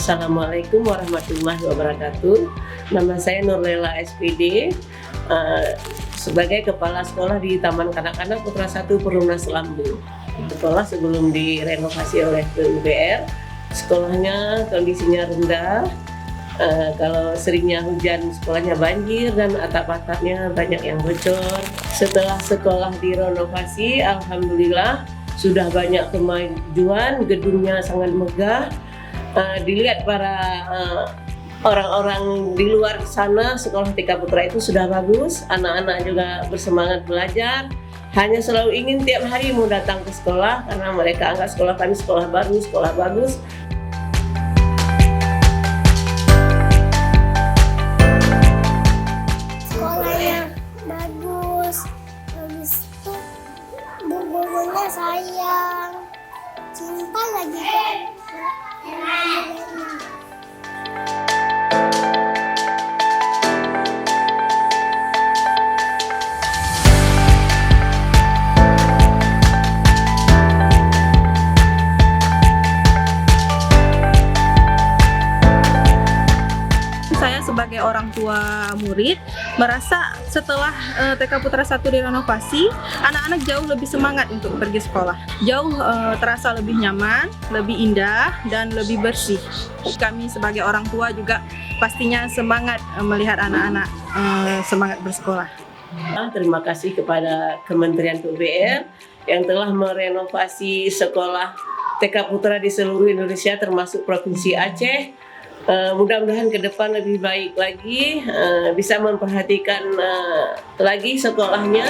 Assalamualaikum warahmatullahi wabarakatuh. Nama saya Nurlela SPD, sebagai Kepala Sekolah di Taman Kanak-Kanak Putra 1 Perumnas Lambung. Sekolah sebelum direnovasi oleh PUPR, sekolahnya kondisinya rendah. Kalau seringnya hujan, sekolahnya banjir dan atap-atapnya banyak yang bocor. Setelah sekolah direnovasi, alhamdulillah sudah banyak kemajuan, gedungnya sangat megah. Dilihat para orang-orang di luar sana, sekolah TK Putra itu sudah bagus, anak-anak juga bersemangat belajar, hanya selalu ingin tiap hari mau datang ke sekolah karena mereka anggap sekolah kami sekolah baru, sekolah bagus. Sekolahnya bagus, habis itu bu-gurunya sayang, cinta lagi kan. Saya sebagai orang tua murid merasa setelah TK Putra 1 direnovasi, anak-anak jauh lebih semangat untuk pergi sekolah. Jauh terasa lebih nyaman, lebih indah, dan lebih bersih. Kami sebagai orang tua juga pastinya semangat melihat anak-anak semangat bersekolah. Terima kasih kepada Kementerian PUPR yang telah merenovasi sekolah TK Putra di seluruh Indonesia termasuk Provinsi Aceh. Mudah-mudahan ke depan lebih baik lagi, bisa memperhatikan lagi sekolahnya.